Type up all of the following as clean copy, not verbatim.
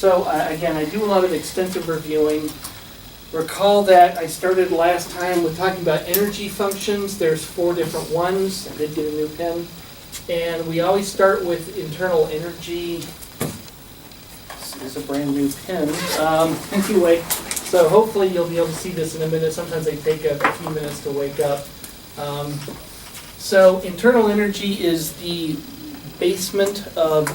So again, I do a lot of extensive reviewing. Recall that I started last time with talking about energy functions. There's 4 different ones. I did get a new pen. And we always start with internal energy. This is a brand new pen. Anyway, so hopefully you'll be able to see this in a minute. Sometimes they take a few minutes to wake up. So internal energy is the basement of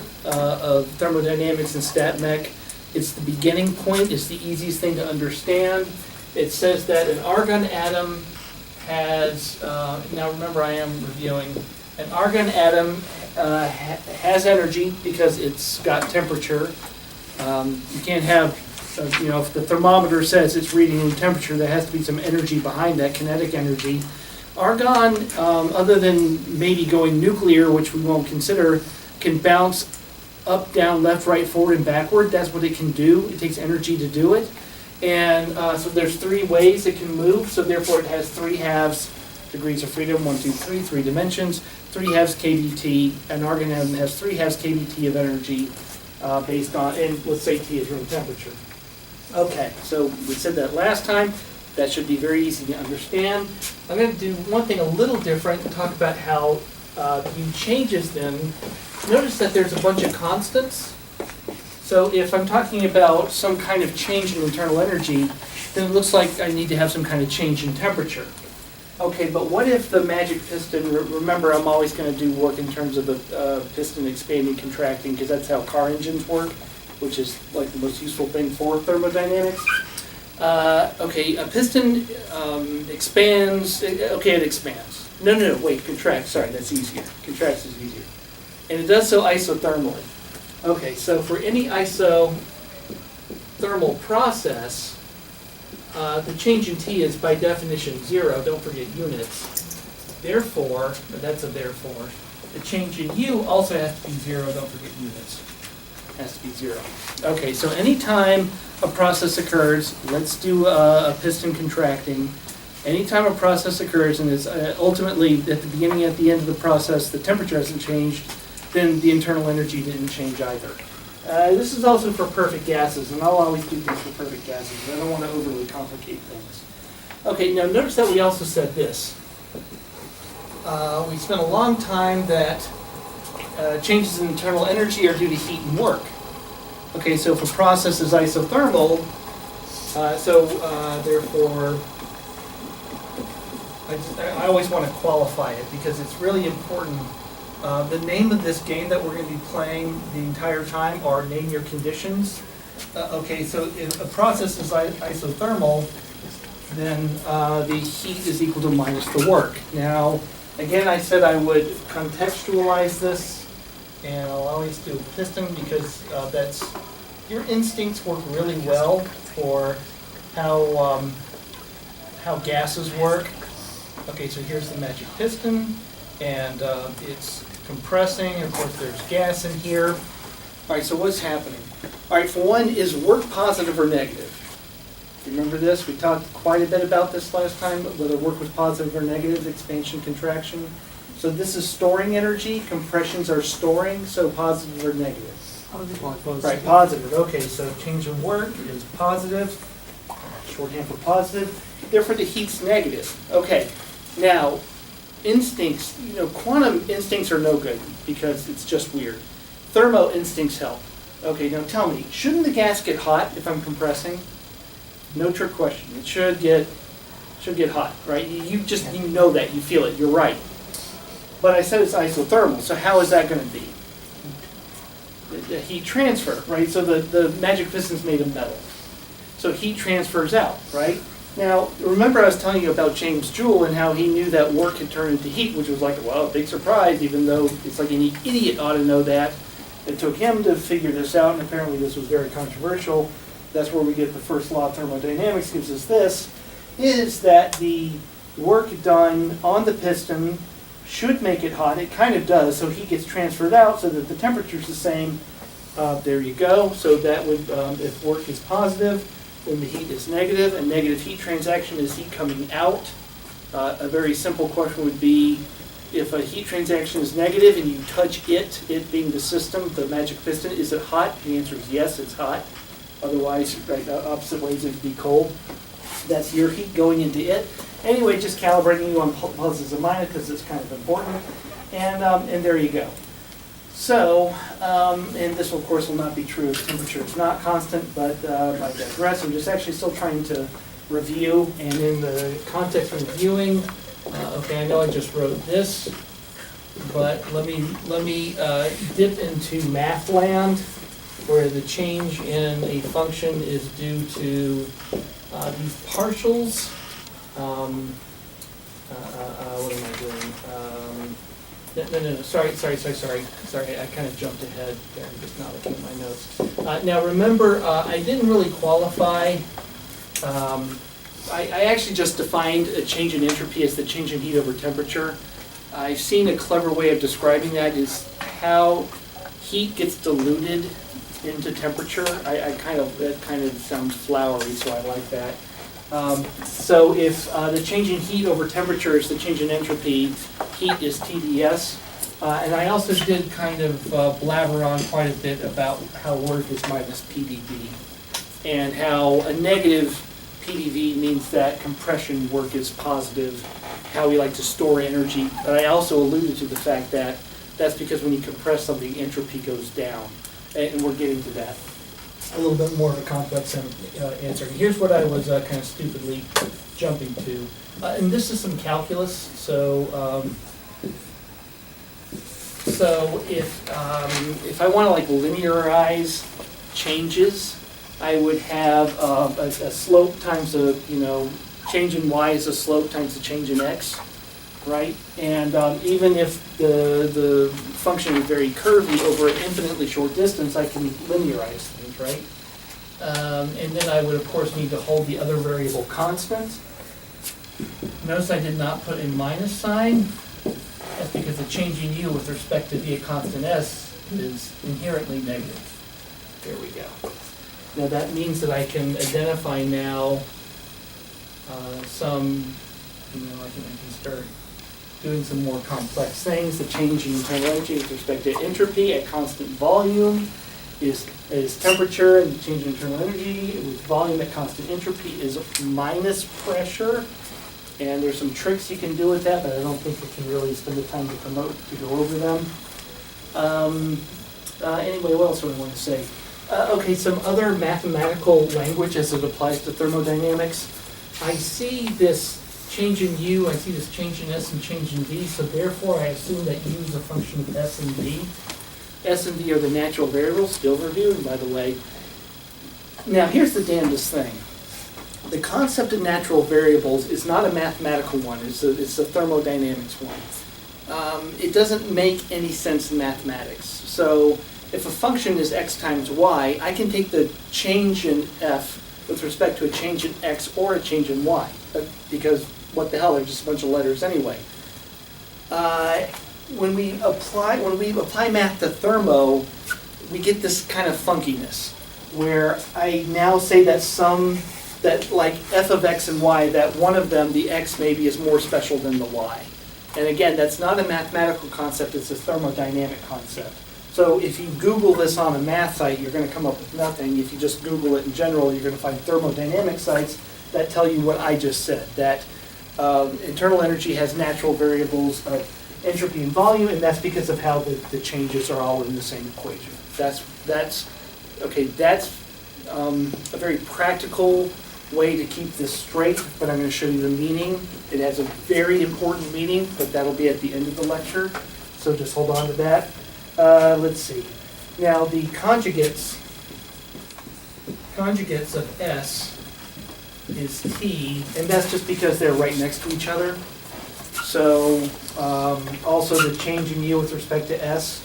thermodynamics and stat mech. It's the beginning point. It's the easiest thing to understand. It says that an argon atom has, now remember I am reviewing, an argon atom has energy because it's got temperature. You can't have, if the thermometer says it's reading temperature, there has to be some energy behind that, kinetic energy. Argon, other than maybe going nuclear, which we won't consider, can bounce up, down, left, right, forward, and backward. That's what it can do. It takes energy to do it. And so there's 3 ways it can move, so therefore it has 3 halves, degrees of freedom, 1, 2, 3, 3 dimensions, 3 halves kBT. An argon atom has 3 halves kBT of energy based on, and let's say T is room temperature. Okay, so we said that last time. That should be very easy to understand. I'm going to do one thing a little different and talk about how you changes them. Notice that there's a bunch of constants. So if I'm talking about some kind of change in internal energy, then it looks like I need to have some kind of change in temperature. Okay, but what if the magic piston, remember I'm always going to do work in terms of a piston expanding, contracting, because that's how car engines work, which is like the most useful thing for thermodynamics. Okay, a piston expands, okay, it expands. No, wait, contracts, sorry, that's easier. Contracts is easier. And it does so isothermally. Okay, so for any isothermal process, the change in T is by definition 0, don't forget units. Therefore, that's a therefore, the change in U also has to be 0, don't forget units. Has to be 0. Okay, so anytime a process occurs, let's do a piston contracting. Anytime a process occurs and is ultimately at the beginning and at the end of the process, the temperature hasn't changed, then the internal energy didn't change either. This is also for perfect gases, and I'll always do things for perfect gases. I don't want to overly complicate things. Okay, now notice that we also said this. We spent a long time that changes in internal energy are due to heat and work. Okay, so if a process is isothermal, therefore, I always want to qualify it because it's really important. The name of this game that we're going to be playing the entire time are name your conditions. Okay, so if a process is isothermal, then the heat is equal to minus the work. Now, again, I said I would contextualize this, and I'll always do piston because that's, your instincts work really well for how gases work. Okay, so here's the magic piston, and it's compressing. Of course, there's gas in here. All right, so what's happening? All right, for one, is work positive or negative? Remember this? We talked quite a bit about this last time, whether work was positive or negative, expansion, contraction. So this is storing energy. Compressions are storing, so positive or negative? Positive. Right, positive. Okay, so change in work is positive. Shorthand for positive. Therefore, the heat's negative. Okay, now, instincts, quantum instincts are no good because it's just weird. Thermo instincts help. Okay, now tell me, shouldn't the gas get hot if I'm compressing? No trick question. It should get hot, right? You know that, you feel it, you're right. But I said it's isothermal, so how is that going to be? The heat transfer, right? So the magic piston's made of metal. So heat transfers out, right? Now, remember I was telling you about James Joule and how he knew that work could turn into heat, which was like, well, a big surprise, even though it's like any idiot ought to know that. It took him to figure this out, and apparently this was very controversial. That's where we get the first law of thermodynamics, gives us this, is that the work done on the piston should make it hot. It kind of does, so heat gets transferred out so that the temperature's the same. There you go. So that would, if work is positive, then the heat is negative, and negative heat transaction is heat coming out. A very simple question would be, if a heat transaction is negative and you touch it being the system, the magic piston, is it hot? The answer is yes, it's hot. Otherwise, right, opposite ways, it would be cold. That's your heat going into it. Anyway, just calibrating you on pluses and minuses because it's kind of important. And there you go. So, and this of course will not be true if temperature is not constant, but I digress. I'm just actually still trying to review, and in the context of reviewing, okay, I know I just wrote this, but let me dip into math land, where the change in a function is due to these partials. What am I doing? No, sorry, I kind of jumped ahead there, I'm just not looking at my notes. Now remember, I didn't really qualify, I actually just defined a change in entropy as the change in heat over temperature. I've seen a clever way of describing that is how heat gets diluted into temperature. That kind of sounds flowery, so I like that. So if the change in heat over temperature is the change in entropy, heat is TdS. And I also did kind of blabber on quite a bit about how work is minus PdV, and how a negative PdV means that compression work is positive, how we like to store energy. But I also alluded to the fact that that's because when you compress something, entropy goes down. And we're getting to that. A little bit more of a complex answer. Here's what I was kind of stupidly jumping to. And this is some calculus. So if I want to like linearize changes, I would have a slope times a, change in y is a slope times the change in x, right? And even if the function is very curvy over an infinitely short distance, I can linearize things, right? And then I would, of course, need to hold the other variable constant. Notice I did not put a minus sign. That's because the change in u with respect to v at constant s is inherently negative. There we go. Now that means that I can identify now some, I can start doing some more complex things. The change in internal energy with respect to entropy at constant volume is temperature, and the change in internal energy with volume at constant entropy is minus pressure. And there's some tricks you can do with that, but I don't think we can really spend the time to go over them. Anyway, what else do I want to say? Okay, some other mathematical language as it applies to thermodynamics. I see this change in u, I see this change in s and change in v, so therefore I assume that u is a function of s and v. S and v are the natural variables, still reviewing by the way. Now here's the damnedest thing. The concept of natural variables is not a mathematical one, it's a thermodynamics one. It doesn't make any sense in mathematics. So if a function is x times y, I can take the change in f with respect to a change in x or a change in y, because what the hell, they're just a bunch of letters anyway. When we apply math to thermo, we get this kind of funkiness, where I now say that like f of x and y, that one of them, the x maybe, is more special than the y. And again, that's not a mathematical concept, it's a thermodynamic concept. So if you Google this on a math site, you're going to come up with nothing. If you just Google it in general, you're going to find thermodynamic sites that tell you what I just said, that internal energy has natural variables of entropy and volume, and that's because of how the changes are all in the same equation. That's a very practical way to keep this straight, but I'm going to show you the meaning. It has a very important meaning, but that'll be at the end of the lecture, so just hold on to that. Let's see. Now the conjugates of S is T, and that's just because they're right next to each other. So also the change in U with respect to S,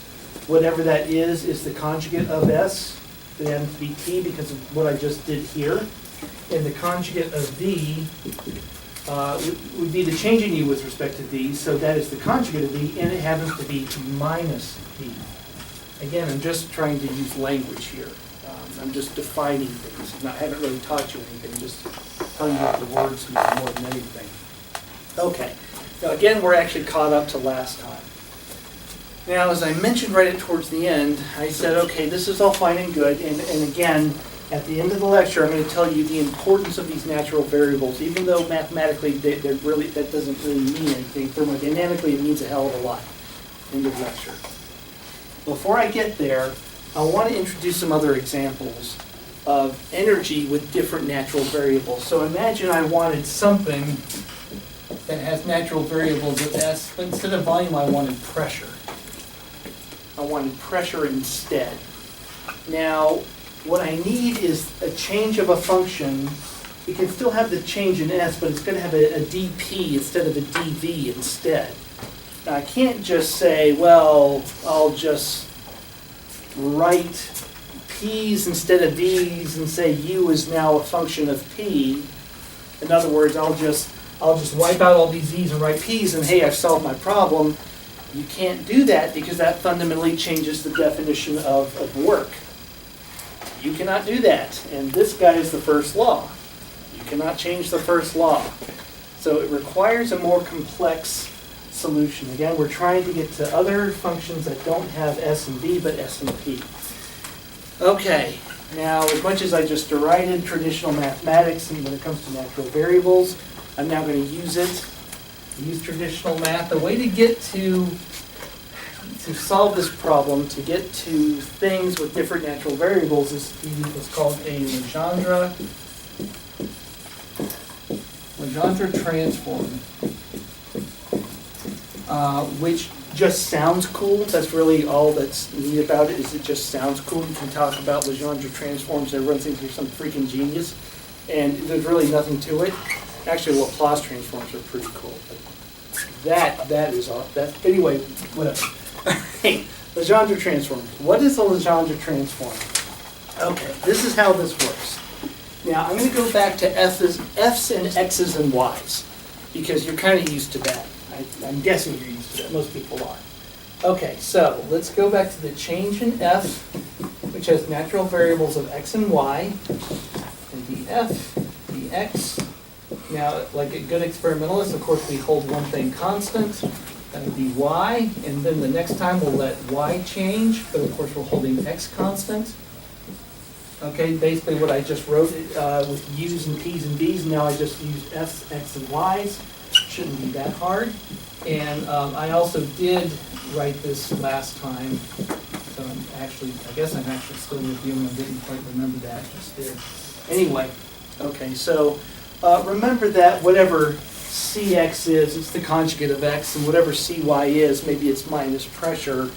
whatever that is the conjugate of S. It happens to be T because of what I just did here. And the conjugate of V would be the change in U with respect to V, so that is the conjugate of V, and it happens to be minus V. Again, I'm just trying to use language here. I'm just defining things. I haven't really taught you anything, just telling you what the words mean more than anything. Okay, Now again, we're actually caught up to last time. Now, as I mentioned right towards the end, I said, okay, this is all fine and good, and again, at the end of the lecture, I'm going to tell you the importance of these natural variables, even though mathematically that doesn't really mean anything. Thermodynamically, it means a hell of a lot. End of lecture. Before I get there, I want to introduce some other examples of energy with different natural variables. So imagine I wanted something that has natural variables of S, but instead of volume, I wanted pressure. I wanted pressure instead. Now, what I need is a change of a function. It can still have the change in S, but it's going to have a dp instead of a dv instead. Now, I can't just say, well, I'll just write p's instead of v's and say u is now a function of p. In other words, I'll just wipe out all these z's and write p's, and hey, I've solved my problem. You can't do that because that fundamentally changes the definition of work. You cannot do that, and this guy is the first law. You cannot change the first law. So it requires a more complex solution. Again, we're trying to get to other functions that don't have S and V, but S and P. Okay, now as much as I just derided traditional mathematics and when it comes to natural variables, I'm now going to use it. Use traditional math. The way to get to solve this problem, to get to things with different natural variables, is to use what's called a Legendre transform, which just sounds cool. That's really all that's neat about it, is it just sounds cool. You can talk about Legendre transforms, everyone thinks you're some freaking genius, and there's really nothing to it. Actually, Laplace transforms are pretty cool. But that is all. Anyway, whatever. Hey, Legendre transform. What is a Legendre transform? Okay, this is how this works. Now, I'm going to go back to F's and X's and Y's, because you're kind of used to that. I'm guessing you're used to that. Most people are. Okay, so let's go back to the change in F, which has natural variables of X and Y, and dF, dx. Now, like a good experimentalist, of course, we hold one thing constant. That would be y, and then the next time we'll let y change, but of course we're holding x constant. Okay, basically what I just wrote with u's and p's and v's, now I just used f's, x, and y's. Shouldn't be that hard. And I also did write this last time, so I guess I'm actually still reviewing, I didn't quite remember that just there. Anyway, okay, so remember that whatever Cx is, it's the conjugate of x, and whatever Cy is, maybe it's minus pressure.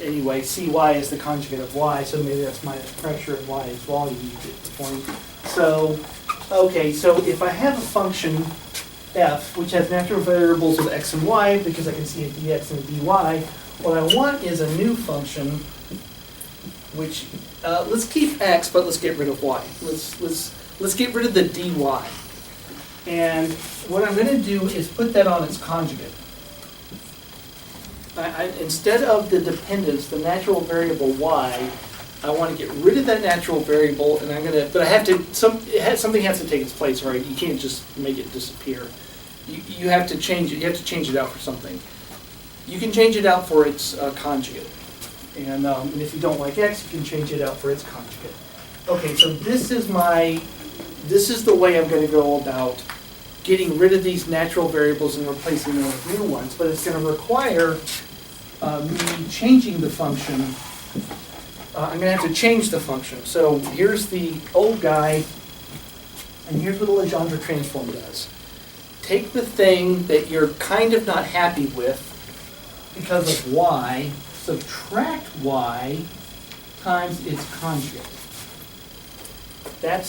Anyway, Cy is the conjugate of y, so maybe that's minus pressure and y is volume, you get the point. So, okay, so if I have a function f, which has natural variables of x and y, because I can see a dx and a dy, what I want is a new function, which, let's keep x, but let's get rid of y. Let's get rid of the dy. And what I'm going to do is put that on its conjugate. Instead of the dependence, the natural variable y, I want to get rid of that natural variable, and I'm going to, but I have to, something has to take its place, right? You can't just make it disappear. You have to change it. You have to change it out for something. You can change it out for its conjugate. And if you don't like x, you can change it out for its conjugate. Okay, so this is the way I'm going to go about getting rid of these natural variables and replacing them with new ones, but it's going to require me changing the function. I'm going to have to change the function. So here's the old guy, and here's what a Legendre transform does. Take the thing that you're kind of not happy with because of y, subtract y times its conjugate. That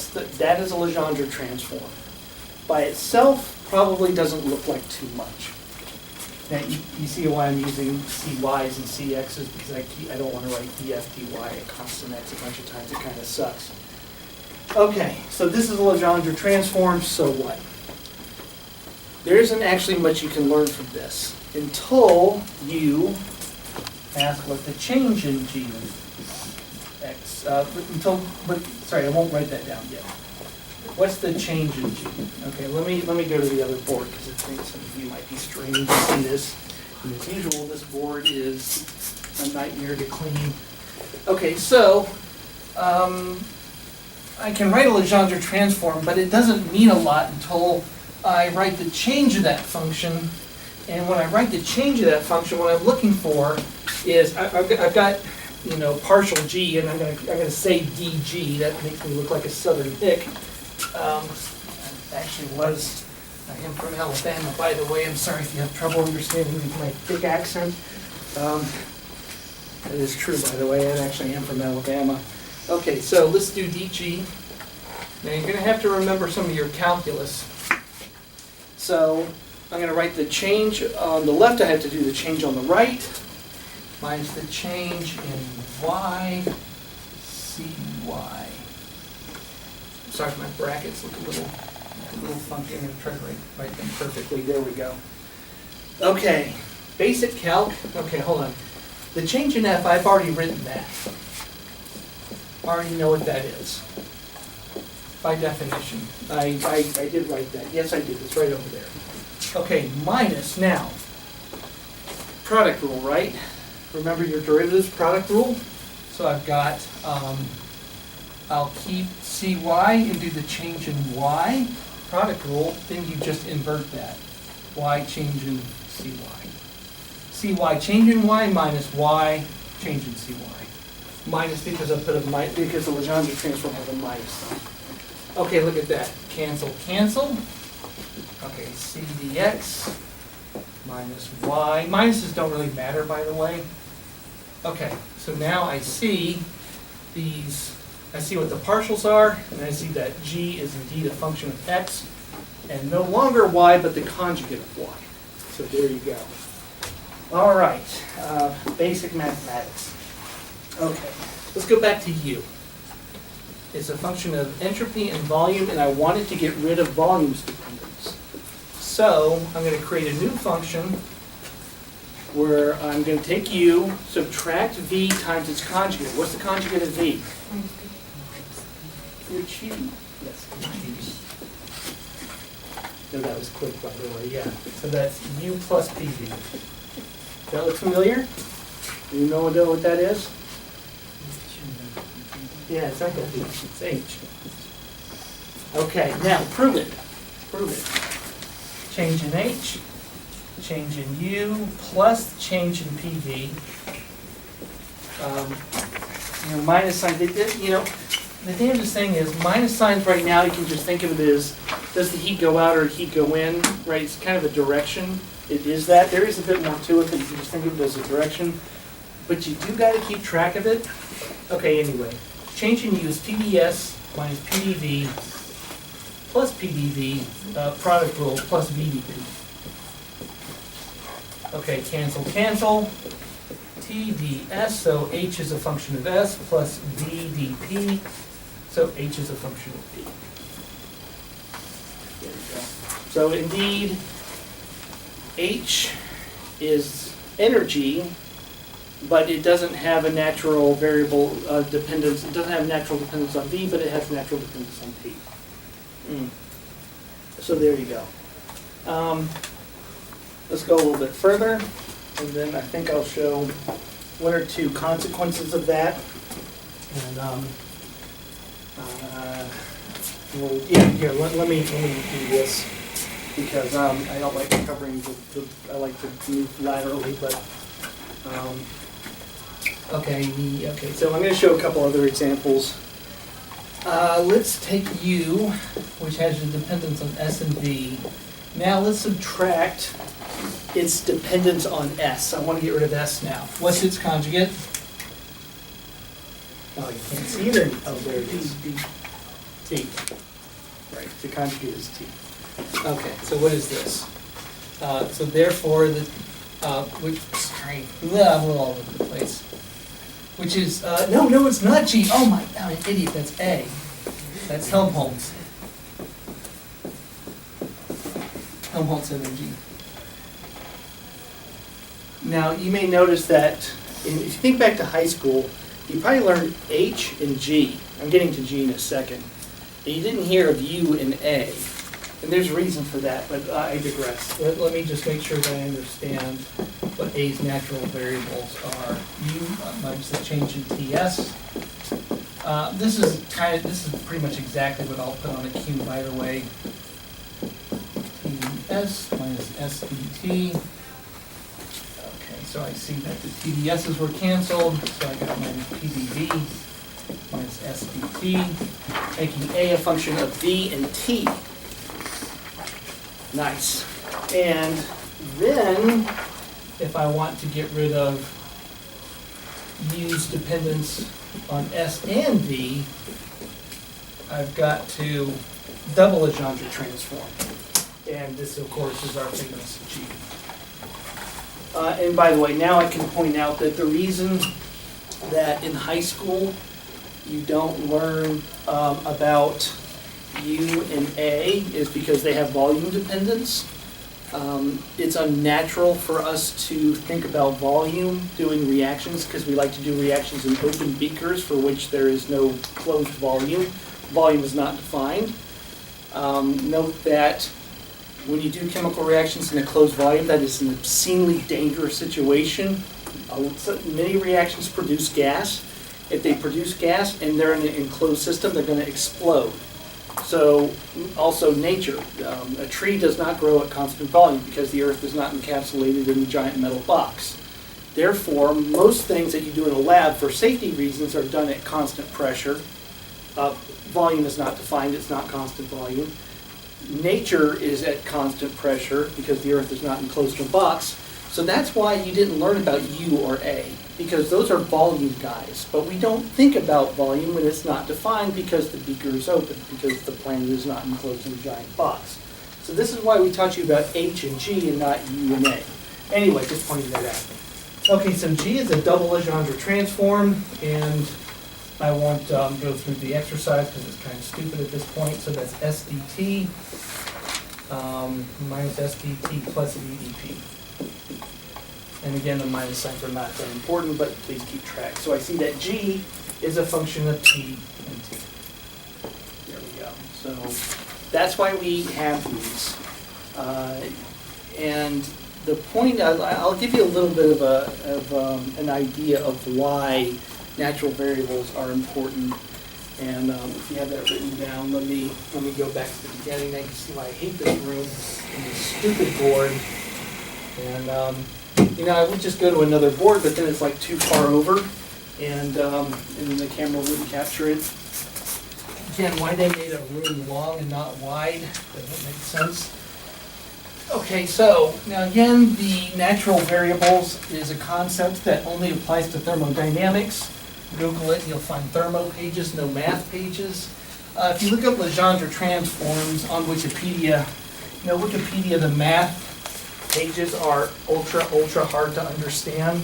is a Legendre transform. By itself, probably doesn't look like too much. Now, you see why I'm using CYs and CXs, because I don't want to write df, dy, a constant x a bunch of times. It kind of sucks. Okay, so this is a Legendre transform, so what? There isn't actually much you can learn from this until you ask what the change in g of x, sorry, I won't write that down yet. What's the change in G? Okay, let me go to the other board because I think some of you might be straining to see this. And as usual, this board is a nightmare to clean. Okay, so I can write a Legendre transform, but it doesn't mean a lot until I write the change of that function. And when I write the change of that function, what I'm looking for is I've got partial G, and I'm gonna say dg. That makes me look like a Southern hick. Actually was. I am from Alabama, by the way. I'm sorry if you have trouble understanding my thick accent. That is true, by the way. I actually am from Alabama. Okay, so let's do dg. Now you're going to have to remember some of your calculus. So I'm going to write the change on the left. I have to do the change on the right minus the change in y, cy. Sorry, my brackets look a little funky. I'm going to try to write them perfectly. There we go. Okay, basic calc. Okay, hold on. The change in f, I've already written that. I already know what that is. By definition. I did write that. Yes, I did. It's right over there. Okay, minus now. Product rule, right? Remember your derivatives product rule? So I've got, I'll keep cy and do the change in y. Product rule, then you just invert that. Y change in cy. Cy change in y minus y change in cy. Minus because I put a minus, because the Legendre transform has a minus sign. Okay, look at that. Cancel, cancel. Okay, c dx minus y. Minuses don't really matter, by the way. Okay, so now I see these, I see what the partials are, and I see that g is indeed a function of x, and no longer y, but the conjugate of y. So there you go. All right, basic mathematics. Okay, let's go back to U. It's a function of entropy and volume, and I wanted to get rid of volume's dependence. So I'm going to create a new function where I'm going to take U, subtract V times its conjugate. What's the conjugate of V? You're cheating. Yes, no, that was quick, by the way, yeah. So that's U plus PV. Does that look familiar? Do you know what that is? Yeah, it's not going to be. It's H. Okay, now prove it. Prove it. Change in H, change in U, plus change in PV. Minus sign. The damnedest thing is minus signs right now. You can just think of it as, does the heat go out or heat go in? Right? It's kind of a direction. It is that. There is a bit more to it, but you can just think of it as a direction. But you do got to keep track of it. Okay. Anyway. Change in U is PDS minus PDV plus PDV, product rule, plus VDP. Okay, cancel, cancel. TDS, so H is a function of S, plus VDP, so H is a function of V. There we go. So indeed, H is energy, but it doesn't have a natural variable dependence. It doesn't have natural dependence on V, but it has natural dependence on P. So there you go. Let's go a little bit further, and then I think I'll show one or two consequences of that. And let me do this because I don't like covering I like to move laterally, but. Okay, so I'm going to show a couple other examples. Let's take U, which has a dependence on S and V. Now let's subtract its dependence on S. I want to get rid of S now. What's its conjugate? Oh, you can't see it. Oh, there it is. T. Right, the conjugate is T. Okay, so what is this? So therefore, I'm all over the place. Which is, no, it's not G. Oh my, I'm an idiot, that's A. That's Helmholtz. Helmholtz energy. Now, you may notice that, if you think back to high school, you probably learned H and G. I'm getting to G in a second. And you didn't hear of U and A. And there's a reason for that, but I digress. Let me just make sure that I understand what A's natural variables are. U minus the change in TS. This is pretty much exactly what I'll put on a Q, by the way. TS minus SDT. Okay, so I see that the TDS's were canceled, so I got minus PDV minus SDT, making A a function of V and T. Nice. And then, if I want to get rid of U's dependence on S and V, I've got to double Legendre transform. And this, of course, is our famous G. And by the way, now I can point out that the reason that in high school you don't learn about U and A is because they have volume dependence. It's unnatural for us to think about volume doing reactions because we like to do reactions in open beakers for which there is no closed volume. Volume is not defined. Note that when you do chemical reactions in a closed volume, that is an obscenely dangerous situation. Many reactions produce gas. If they produce gas and they're in an enclosed system, they're going to explode. So also nature, a tree does not grow at constant volume because the earth is not encapsulated in a giant metal box. Therefore, most things that you do in a lab for safety reasons are done at constant pressure. Volume is not defined, it's not constant volume. Nature is at constant pressure because the earth is not enclosed in a box. So that's why you didn't learn about U or A, because those are volume guys. But we don't think about volume when it's not defined because the beaker is open, because the planet is not enclosed in a giant box. So this is why we taught you about H and G and not U and A. Anyway, just pointing that out. Okay, so G is a double Legendre transform, and I won't go through the exercise because it's kind of stupid at this point. So that's SDT minus SDT plus EDP. And again, the minus signs are not that important, but please keep track. So I see that G is a function of T and T. There we go. So that's why we have these. And the point, I'll give you a little bit of an idea of why natural variables are important. And if you have that written down, let me go back to the beginning. I can see why I hate this room and this stupid board. And I would just go to another board, but then it's like too far over, and then the camera wouldn't capture it. Again, why they made a room long and not wide doesn't make sense. Okay, so now again, the natural variables is a concept that only applies to thermodynamics. Google it, you'll find thermo pages, no math pages. If you look up Legendre Transforms on Wikipedia, Wikipedia, the math pages are ultra hard to understand.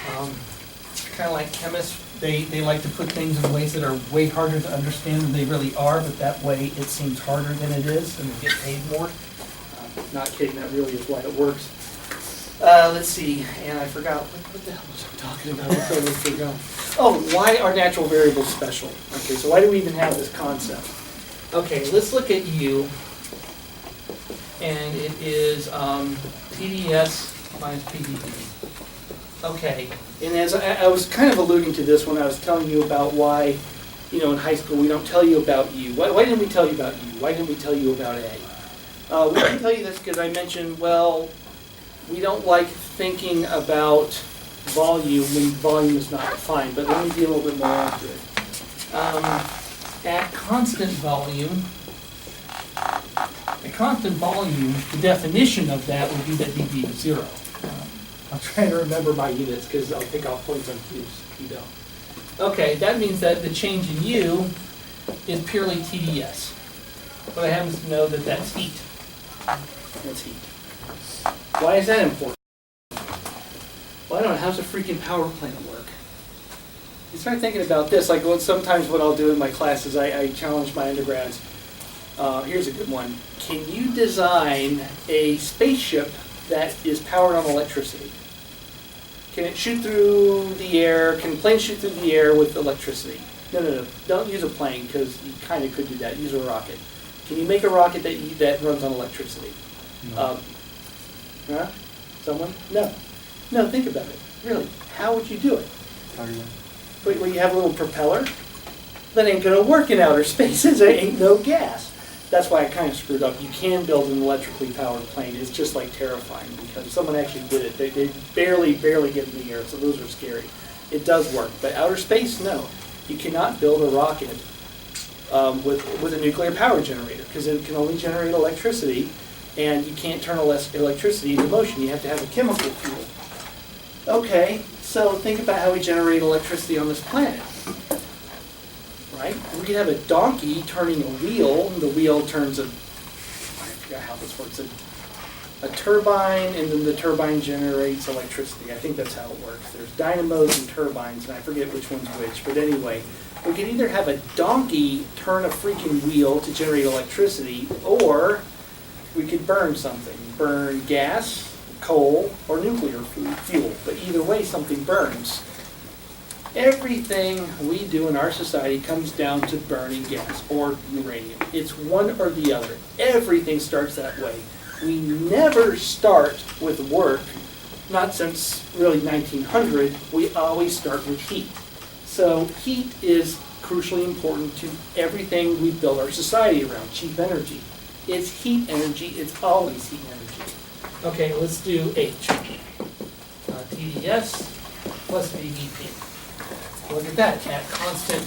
Kind of like chemists, they like to put things in ways that are way harder to understand than they really are, but that way it seems harder than it is, and they get paid more. Not kidding, that really is why it works. Let's see, and I forgot, what the hell was I talking about? I totally forgot. Oh, why are natural variables special? Okay, so why do we even have this concept? Okay, let's look at U. And it is TDS minus PDV. Okay, and as I was kind of alluding to this when I was telling you about why, in high school we don't tell you about U. Why didn't we tell you about U? Why didn't we tell you about A? We didn't tell you this because I mentioned, we don't like thinking about volume when volume is not defined, but let me be a little bit more accurate. At constant volume, the definition of that would be that dV is 0. I'm trying to remember my units because I'll take off points on Q's. You don't. Okay, that means that the change in U is purely TDS. But I happen to know that that's heat. That's heat. Why is that important? Well, I don't know. How's a freaking power plant work? You start thinking about this, like sometimes what I'll do in my classes, I challenge my undergrads. Here's a good one. Can you design a spaceship that is powered on electricity? Can it shoot through the air? Can planes shoot through the air with electricity? No. Don't use a plane, because you kind of could do that. Use a rocket. Can you make a rocket that runs on electricity? No. Huh? Someone? No. No, think about it. Really, how would you do it? Where you have a little propeller? That ain't gonna work in outer space. There ain't no gas. That's why I kind of screwed up. You can build an electrically powered plane. It's just like terrifying, because someone actually did it. They barely get in the air, so those are scary. It does work, but outer space, no. You cannot build a rocket with a nuclear power generator, because it can only generate electricity, and you can't turn electricity into motion. You have to have a chemical fuel. Okay, so think about how we generate electricity on this planet. Right? We could have a donkey turning a wheel, and the wheel turns I forgot how this works, a turbine, and then the turbine generates electricity. I think that's how it works. There's dynamos and turbines, and I forget which one's which, but anyway, we could either have a donkey turn a freaking wheel to generate electricity, or we could burn something. Burn gas, coal, or nuclear fuel, but either way something burns. Everything we do in our society comes down to burning gas or uranium. It's one or the other. Everything starts that way. We never start with work, not since really 1900. We always start with heat. So heat is crucially important to everything we build our society around. Cheap energy. It's heat energy. It's always heat energy. Okay, let's do H. TDS plus VVP. Look at that, at constant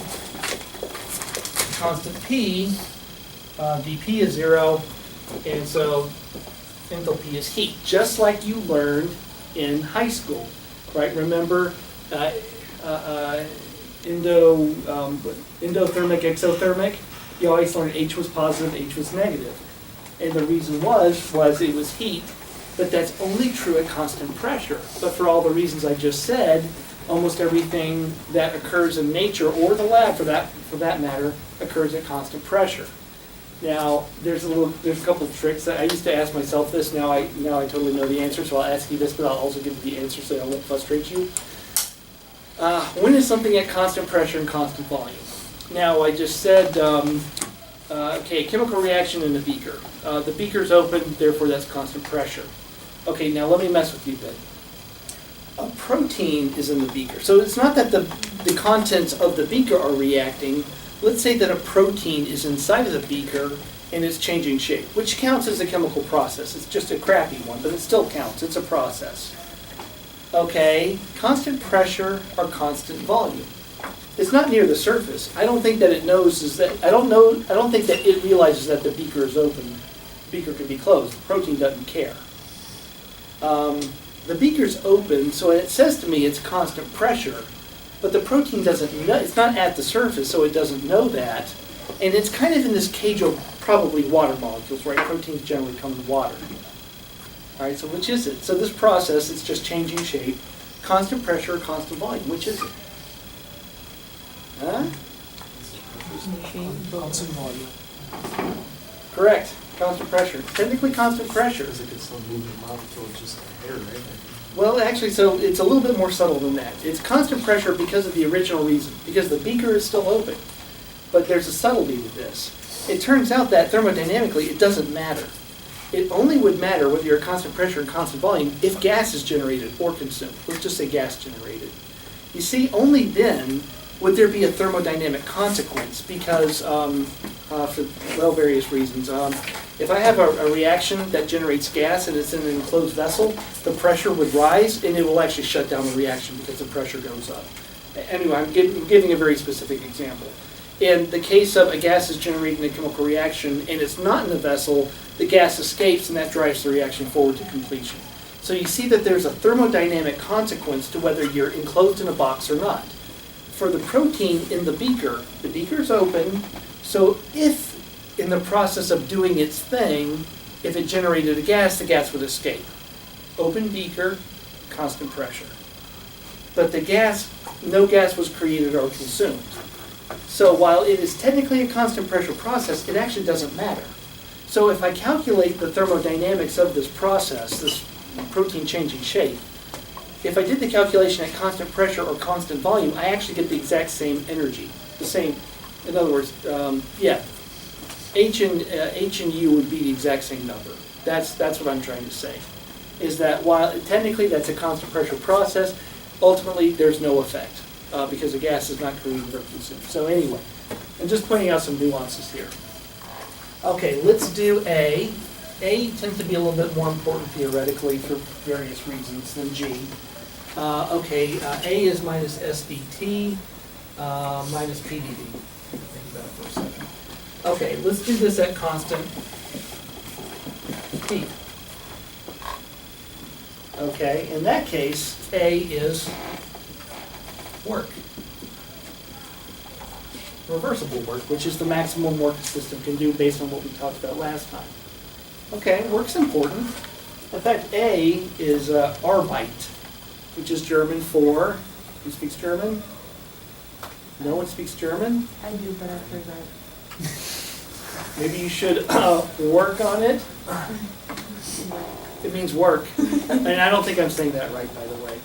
P, dP is 0, and so enthalpy is heat, just like you learned in high school, right? Remember endothermic, exothermic? You always learned H was positive, H was negative. And the reason was it was heat, but that's only true at constant pressure. But for all the reasons I just said, almost everything that occurs in nature, or the lab for that matter, occurs at constant pressure. Now, there's a couple of tricks that I used to ask myself this. Now I totally know the answer, so I'll ask you this, but I'll also give you the answer so I won't frustrate you. When is something at constant pressure and constant volume? Now, I just said, okay, chemical reaction in a beaker. The beaker's open, therefore that's constant pressure. Okay, now let me mess with you a bit. A protein is in the beaker. So it's not that the contents of the beaker are reacting. Let's say that a protein is inside of the beaker and it's changing shape, which counts as a chemical process. It's just a crappy one, but it still counts. It's a process. Okay, constant pressure or constant volume. It's not near the surface. I don't think that it knows I don't think that it realizes that the beaker is open. The beaker can be closed. The protein doesn't care. The beaker's open, so it says to me it's constant pressure, but the protein doesn't know, it's not at the surface, so it doesn't know that. And it's kind of in this cage of probably water molecules, right? Proteins generally come in water. All right, so which is it? So this process, it's just changing shape. Constant pressure or constant volume, which is it? Huh? Constant volume. Correct. Constant pressure. Technically constant pressure. Because it gets some moving molecule, it's just air, right? Well, actually, so it's a little bit more subtle than that. It's constant pressure because of the original reason, because the beaker is still open. But there's a subtlety to this. It turns out that thermodynamically, it doesn't matter. It only would matter whether you're at constant pressure and constant volume if gas is generated or consumed. Let's just say gas generated. You see, only then would there be a thermodynamic consequence, because for various reasons. If I have a reaction that generates gas and it's in an enclosed vessel, the pressure would rise and it will actually shut down the reaction because the pressure goes up. Anyway, I'm giving a very specific example. In the case of a gas is generating a chemical reaction and it's not in the vessel, the gas escapes and that drives the reaction forward to completion. So you see that there's a thermodynamic consequence to whether you're enclosed in a box or not. For the protein in the beaker's open, so if in the process of doing its thing, if it generated a gas, the gas would escape. Open beaker, constant pressure. But no gas was created or consumed. So while it is technically a constant pressure process, it actually doesn't matter. So if I calculate the thermodynamics of this process, this protein changing shape, if I did the calculation at constant pressure or constant volume, I actually get the exact same energy. the same. In other words, yeah, H and U would be the exact same number. That's what I'm trying to say. Is that while technically that's a constant pressure process, ultimately there's no effect because the gas is not created or consumed. So anyway, I'm just pointing out some nuances here. Okay, let's do A. A tends to be a little bit more important theoretically for various reasons than G. A is minus SDT minus PdV. Think about it for a second. Okay, let's do this at constant T. Okay, in that case, A is work. Reversible work, which is the maximum work the system can do based on what we talked about last time. Okay, work's important. In fact, A is Arbeit, which is German for, who speaks German? No one speaks German? I do, but I forgot. Maybe you should work on it. It means work. And I don't think I'm saying that right, by the way.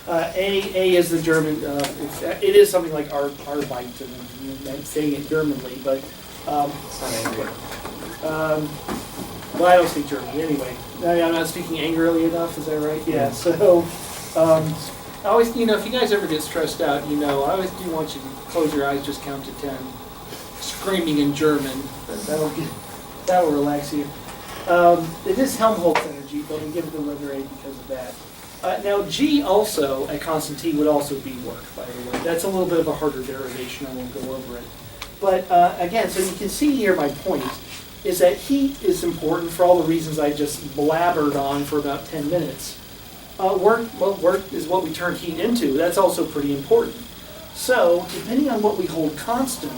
A is the German, it is something like Arbeit, and I'm saying it Germanly, but It's not angry. well, I don't speak German anyway. I'm not speaking angrily enough, is that right? Yeah, so, I always, if you guys ever get stressed out, I always do want you to close your eyes, just count to 10, screaming in German. That'll relax you. It is Helmholtz energy, but we give it the letter A because of that. Now, G also, at constant T, would also be work, by the way. That's a little bit of a harder derivation, I won't go over it. But again, so you can see here my point, is that heat is important for all the reasons I just blabbered on for about 10 minutes. Work is what we turn heat into. That's also pretty important. So, depending on what we hold constant,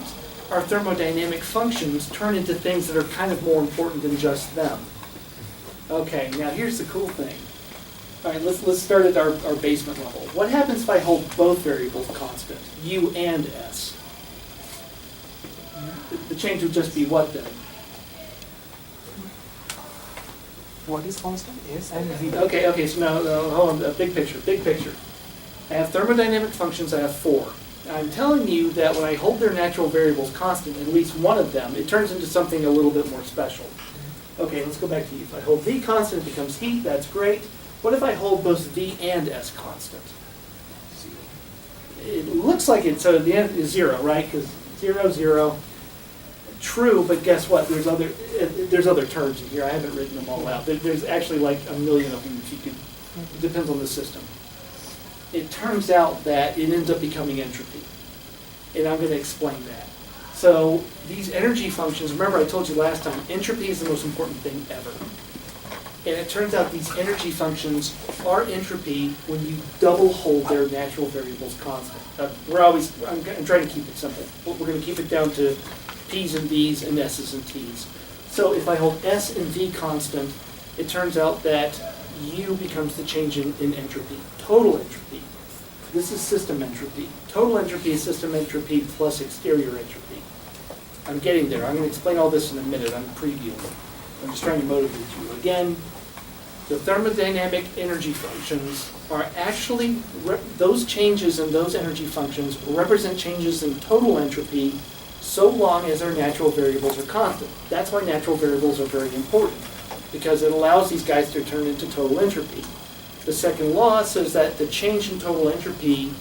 our thermodynamic functions turn into things that are kind of more important than just them. Okay, now here's the cool thing. All right, let's start at our basement level. What happens if I hold both variables constant, U and S? The change would just be what then? What is constant? Yes. Okay, so now, hold on, big picture. I have thermodynamic functions, I have 4. I'm telling you that when I hold their natural variables constant, at least one of them, it turns into something a little bit more special. Okay, let's go back to U. If I hold V constant, it becomes heat, that's great. What if I hold both V and S constant? It looks like it, so the end is 0, right? Because 0, 0. True, but guess what? There's other terms in here. I haven't written them all out. There's actually like a million of them if you could. It depends on the system. It turns out that it ends up becoming entropy. And I'm going to explain that. So these energy functions, remember I told you last time, entropy is the most important thing ever. And it turns out these energy functions are entropy when you double hold their natural variables constant. I'm trying to keep it simple. We're going to keep it down to P's and V's and S's and T's. So if I hold S and V constant, it turns out that U becomes the change in entropy, total entropy. This is system entropy. Total entropy is system entropy plus exterior entropy. I'm getting there. I'm going to explain all this in a minute. I'm previewing. I'm just trying to motivate you. Again, the thermodynamic energy functions are actually, those changes in those energy functions represent changes in total entropy so long as our natural variables are constant. That's why natural variables are very important, because it allows these guys to turn into total entropy. The second law says that the change in total entropy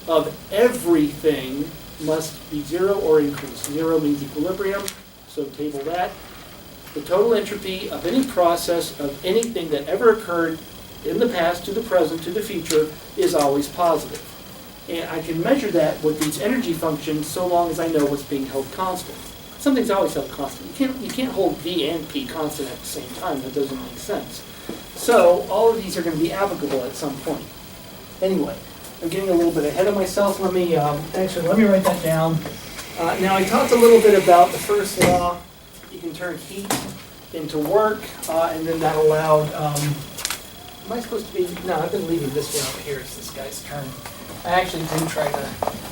of everything must be 0 or increase. 0 means equilibrium, so table that. The total entropy of any process, of anything that ever occurred in the past, to the present, to the future, is always positive. And I can measure that with these energy functions so long as I know what's being held constant. Something's always held constant. You can't hold V and P constant at the same time. That doesn't make sense. So all of these are going to be applicable at some point. Anyway, I'm getting a little bit ahead of myself. Let me write that down. Now I talked a little bit about the first law. You can turn heat into work, and then that allowed, am I supposed to be, no, I've been leaving this one over here. It's this guy's turn. I actually do try to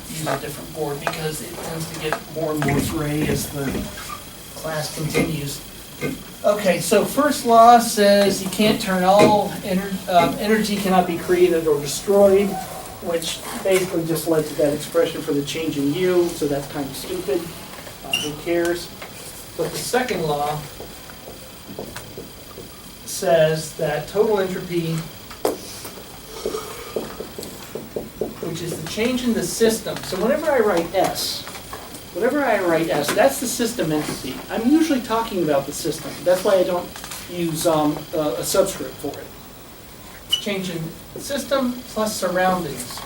use a different board because it tends to get more and more gray as the class continues. Okay, so first law says you can't turn all energy cannot be created or destroyed. which basically just led to that expression for the change in U, so that's kind of stupid. Who cares? But the second law says that total entropy, which is the change in the system. So whenever I write S, that's the system entropy. I'm usually talking about the system. That's why I don't use a subscript for it. Change in system plus surroundings.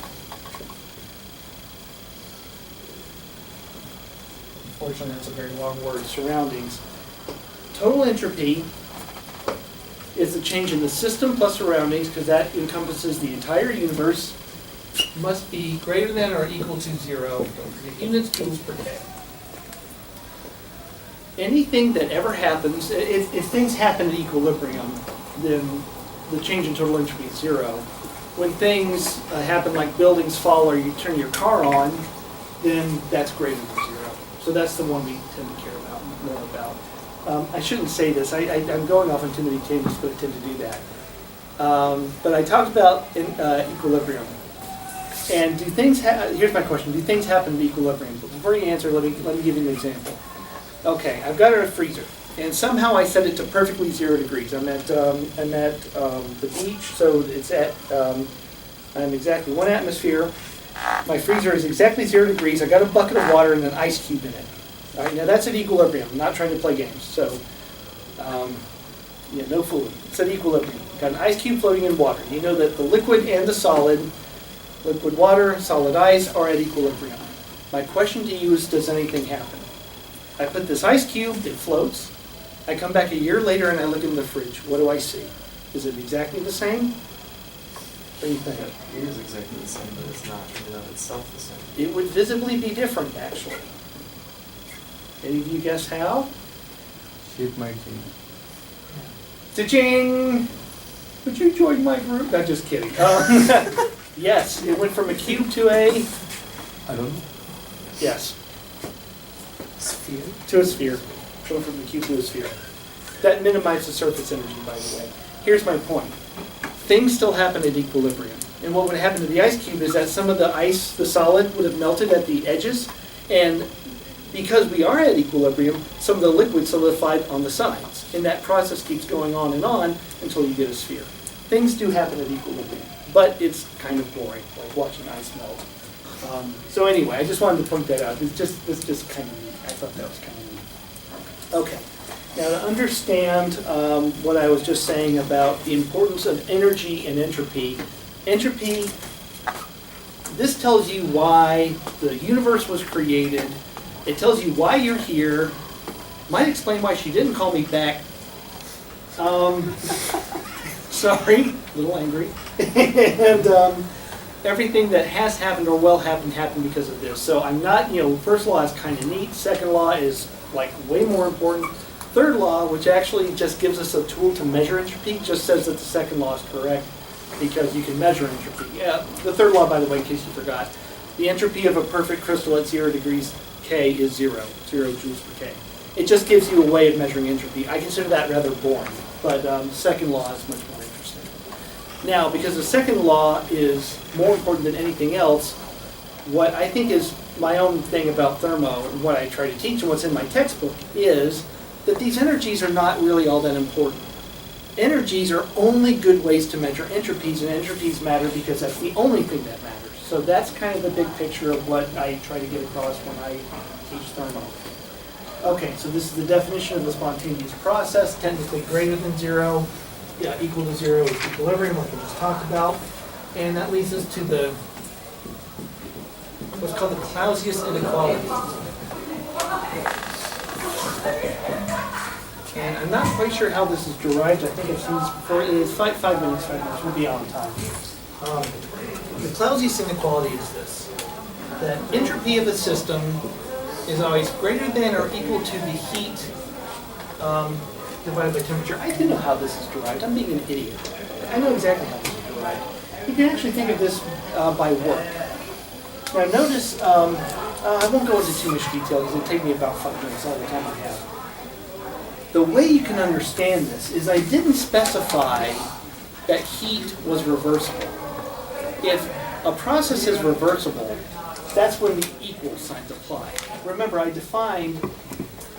Unfortunately, that's a very long word, surroundings. Total entropy is the change in the system plus surroundings, because that encompasses the entire universe, must be greater than or equal to 0. Don't forget units, joules per K. Anything that ever happens, if things happen at equilibrium, then the change in total entropy is 0. When things happen like buildings fall or you turn your car on, then that's greater than 0. So that's the one we tend to care about more about. I shouldn't say this. I'm going off on too many tangents, but I tend to do that. But I talked about equilibrium. And do things here's my question. Do things happen at equilibrium? But before you answer, let me give you an example. Okay, I've got a freezer. And somehow I set it to perfectly 0 degrees. I'm at the beach, so it's at, I'm exactly 1 atmosphere. My freezer is exactly 0 degrees. I got a bucket of water and an ice cube in it. All right, now that's at equilibrium. I'm not trying to play games, so yeah, no fooling. It's at equilibrium. Got an ice cube floating in water. You know that the liquid and the solid, liquid water, solid ice, are at equilibrium. My question to you is, does anything happen? I put this ice cube, it floats. I come back a year later and I look in the fridge. What do I see? Is it exactly the same? What do you think? It is exactly the same, but it's not in and of itself the same. It would visibly be different, actually. Any of you guess how? Shape making. Ta-ching! Would you join my group? No, just kidding. Yes, it went from a cube to a, I don't know. yes, Sphere? to a sphere. Going from a cube to a sphere. That minimizes the surface energy, by the way. Here's my point. Things still happen at equilibrium. And what would happen to the ice cube is that some of the ice, the solid, would have melted at the edges. And because we are at equilibrium, some of the liquid solidified on the sides. And that process keeps going on until you get a sphere. Things do happen at equilibrium, but it's kind of boring, like watching ice melt. So anyway, I just wanted to point that out. It's just kind of neat. I thought that was kind of neat. Okay. Now to understand what I was just saying about the importance of energy and entropy. Entropy, this tells you why the universe was created. It tells you why you're here. Might explain why she didn't call me back. Sorry, a little angry. And everything that has happened or will happen happened because of this. So I'm not, first law is kind of neat. Second law is like way more important. Third law, which actually just gives us a tool to measure entropy, just says that the second law is correct because you can measure entropy. The third law, by the way, in case you forgot, the entropy of a perfect crystal at 0 degrees K is 0 joules per K. It just gives you a way of measuring entropy. I consider that rather boring, but second law is much more interesting. Now, because the second law is more important than anything else, what I think is my own thing about thermo and what I try to teach and what's in my textbook is that these energies are not really all that important. Energies are only good ways to measure entropies, and entropies matter because that's the only thing that matters. So that's kind of the big picture of what I try to get across when I teach thermo. Okay, so this is the definition of the spontaneous process, technically greater than 0, equal to 0 is equilibrium, like we just talked about. And that leads us to what's called the Clausius inequality. And I'm not quite sure how this is derived. I think I've seen this before. It is 5 minutes, we'll be on time. The Clausius inequality is this, that entropy of a system is always greater than or equal to the heat divided by temperature. I do know how this is derived. I'm being an idiot. I know exactly how this is derived. You can actually think of this by work. Now notice, I won't go into too much detail because it'll take me about 5 minutes, all the time I have. The way you can understand this is I didn't specify that heat was reversible. If a process is reversible, that's when the equal signs apply. Remember, I defined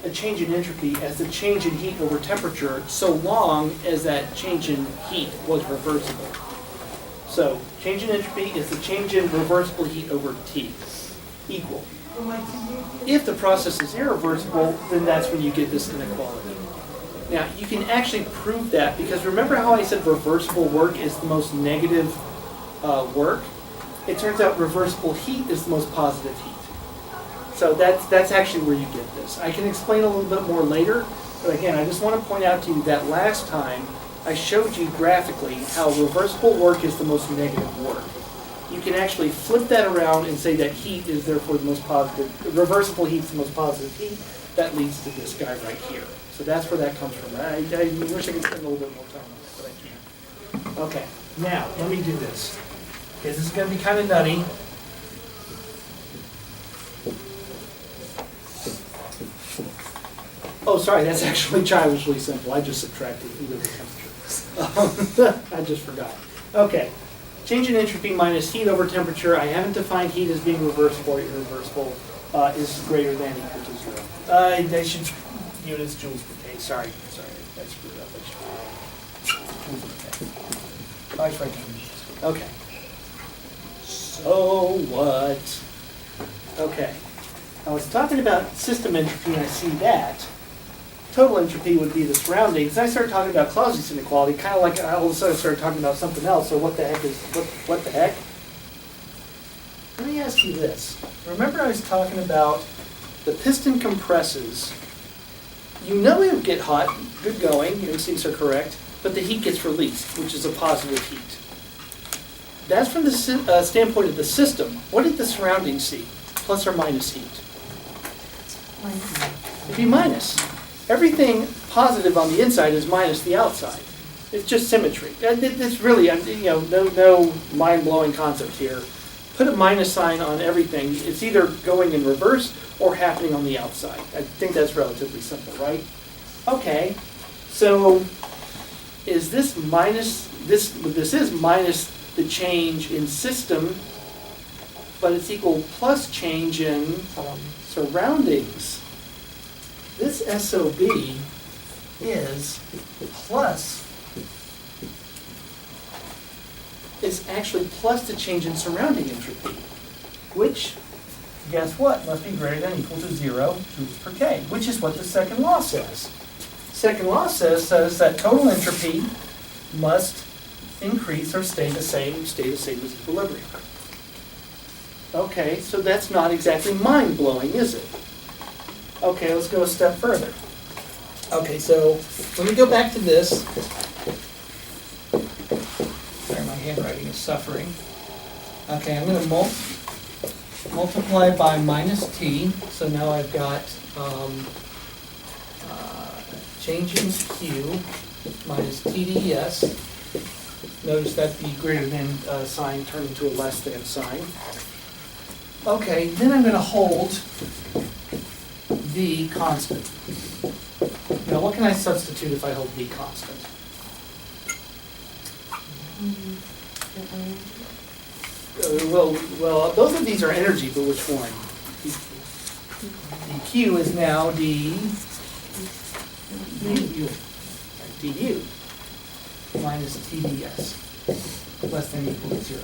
a change in entropy as the change in heat over temperature so long as that change in heat was reversible. So, change in entropy is the change in reversible heat over T, equal. If the process is irreversible, then that's when you get this inequality. Now, you can actually prove that because remember how I said reversible work is the most negative work? It turns out reversible heat is the most positive heat. So that's actually where you get this. I can explain a little bit more later, but again, I just want to point out to you that last time I showed you graphically how reversible work is the most negative work. You can actually flip that around and say that heat is therefore the most positive, reversible heat is the most positive heat. That leads to this guy right here. So that's where that comes from. I wish I could spend a little bit more time on it, but I can't. Okay, now let me do this. Okay, this is going to be kind of nutty. Oh, sorry, that's actually childishly simple. I just subtracted heat over temperature. I just forgot. Okay, change in entropy minus heat over temperature. I haven't defined heat as being reversible or irreversible. Is greater than or equal to 0. They should units joules per K. Sorry, I screwed up. Joules per K. Nice right hand. Okay. So what? Okay. I was talking about system entropy, and I see that. Total entropy would be the surroundings. I started talking about Clausius inequality, kind of like I all of a sudden started talking about something else. So what the heck is what the heck? Let me ask you this. Remember I was talking about the piston compresses. You know it would get hot, good going, your instincts are correct, but the heat gets released, which is a positive heat. That's from the standpoint of the system. What did the surroundings see? Plus or minus heat? It'd be minus. Everything positive on the inside is minus the outside. It's just symmetry. It's really, no mind-blowing concept here. Put a minus sign on everything. It's either going in reverse or happening on the outside. I think that's relatively simple, right? Okay, so is this minus, this is minus the change in system, but it's equal plus change in surroundings. This SOB is plus, is actually plus the change in surrounding entropy, which, guess what, must be greater than or equal to 0 joules per K, which is what the second law says. Second law says that total entropy must increase or stay the same as equilibrium. Okay, so that's not exactly mind-blowing, is it? Okay, let's go a step further. Okay, so let me go back to this. Sorry, my handwriting is suffering. Okay, I'm going to multiply by minus t. So now I've got change in q minus TDS. Notice that the greater than sign turned into a less than sign. Okay, then I'm going to hold V constant. Now what can I substitute if I hold V constant? Well, both of these are energy, but which one? The Q is now du minus TDS, less than or equal to 0.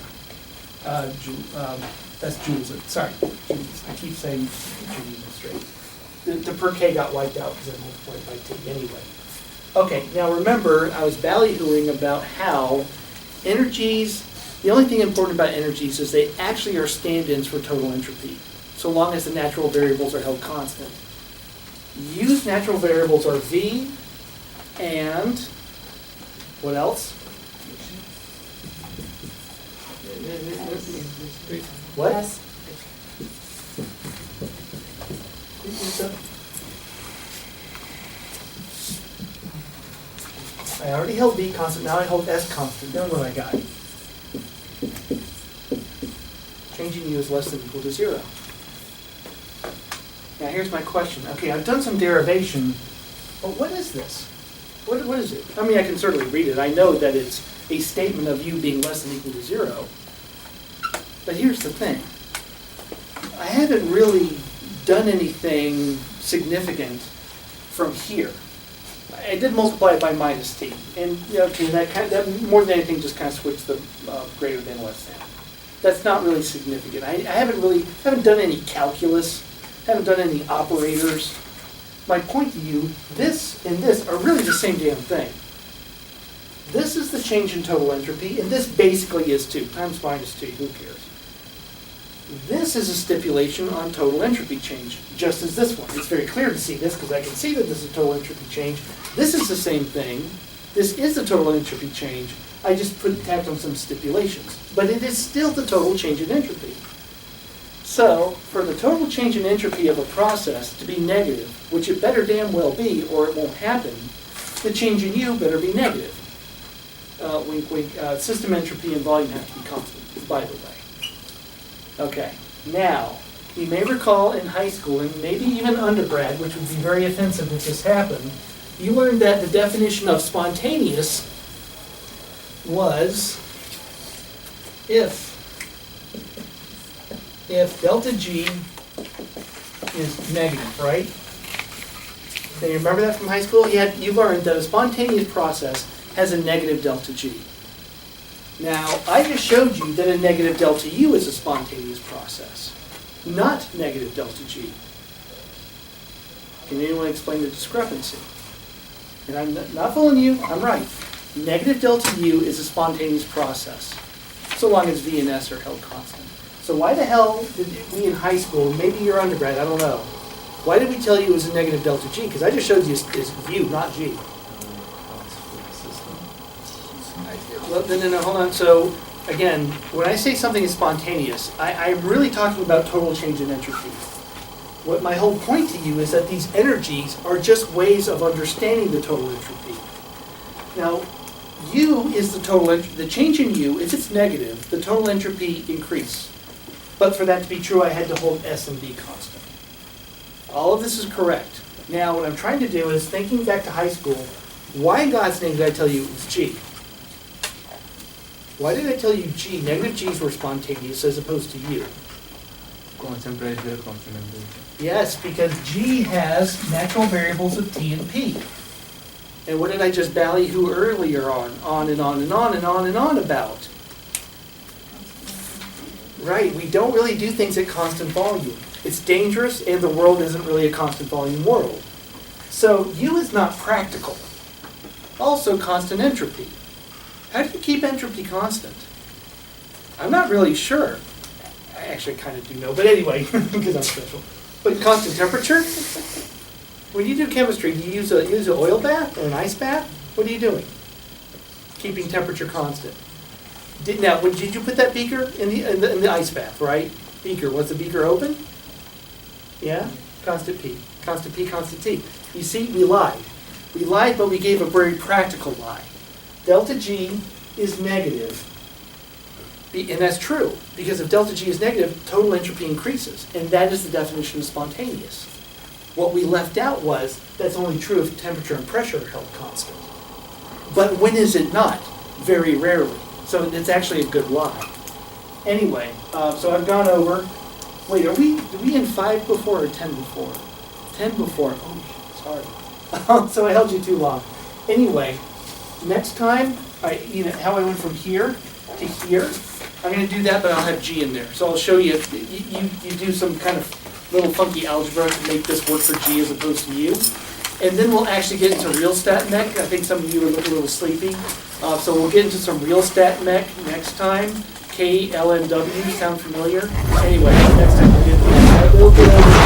That's joules. Sorry, joules. I keep saying joules straight. The per K got wiped out because I multiplied by T anyway. Okay, now remember, I was ballyhooing about how energies, the only thing important about energies is they actually are stand-ins for total entropy, so long as the natural variables are held constant. Used natural variables are V and what else? What? I already held B constant, now I hold S constant. Then what I got? Changing U is less than or equal to 0. Now here's my question. Okay, I've done some derivation, but what is this? What is it? I mean, I can certainly read it. I know that it's a statement of U being less than or equal to 0. But here's the thing. I haven't really done anything significant from here. I did multiply it by minus t, and okay, that more than anything just kind of switched the greater than less than. That's not really significant. I haven't done any calculus, haven't done any operators. My point to you, this and this are really the same damn thing. This is the change in total entropy, and this basically is 2 times minus 2. Who cares? This is a stipulation on total entropy change, just as this one. It's very clear to see this because I can see that this is total entropy change. This is the same thing. This is the total entropy change. I just tacked on some stipulations. But it is still the total change in entropy. So, for the total change in entropy of a process to be negative, which it better damn well be or it won't happen, the change in U better be negative. Wink, wink. System entropy and volume have to be constant, by the way. Okay, now, you may recall in high school, and maybe even undergrad, which would be very offensive if this happened, you learned that the definition of spontaneous was if delta G is negative, right? Now, you remember that from high school? You learned that a spontaneous process has a negative delta G. Now, I just showed you that a negative delta U is a spontaneous process, not negative delta G. Can anyone explain the discrepancy? And I'm not fooling you, I'm right. Negative delta U is a spontaneous process, so long as V and S are held constant. So why the hell did we in high school, maybe you're undergrad, I don't know, why did we tell you it was a negative delta G? Because I just showed you it's U, not G. Well, no, hold on. So, again, when I say something is spontaneous, I'm really talking about total change in entropy. What my whole point to you is that these energies are just ways of understanding the total entropy. Now, U is the total entropy. The change in U, if it's negative, the total entropy increase. But for that to be true, I had to hold S and B constant. All of this is correct. Now, what I'm trying to do is, thinking back to high school, why in God's name did I tell you it was G? Why did I tell you G? Negative G's were spontaneous as opposed to U. Constant pressure, constant temperature. Yes, because G has natural variables of T and P. And what did I just ballyhoo earlier on and on and on and on and on about? Right, we don't really do things at constant volume. It's dangerous, and the world isn't really a constant volume world. So U is not practical. Also constant entropy. How do you keep entropy constant? I'm not really sure. I actually kind of do know, but anyway, because I'm special. But constant temperature? When you do chemistry, do you use an oil bath or an ice bath? What are you doing? Keeping temperature constant. Did you put that beaker in the ice bath, right? Beaker, was the beaker open? Yeah? Constant P. Constant P, constant T. You see, we lied. We lied, but we gave a very practical lie. Delta G is negative, and that's true, because if delta G is negative, total entropy increases, and that is the definition of spontaneous. What we left out was, that's only true if temperature and pressure are held constant. But when is it not? Very rarely. So it's actually a good lie. Anyway, so I've gone over, wait, are we in 5 before or 10 before? 10 before, oh, sorry. So I held you too long. Anyway, next time, how I went from here to here, I'm going to do that, but I'll have G in there. So I'll show you, you do some kind of little funky algebra to make this work for G as opposed to U. And then we'll actually get into real stat mech. I think some of you are looking a little sleepy. So we'll get into some real stat mech next time. KLMW, sound familiar? Anyway, next time we'll get into that.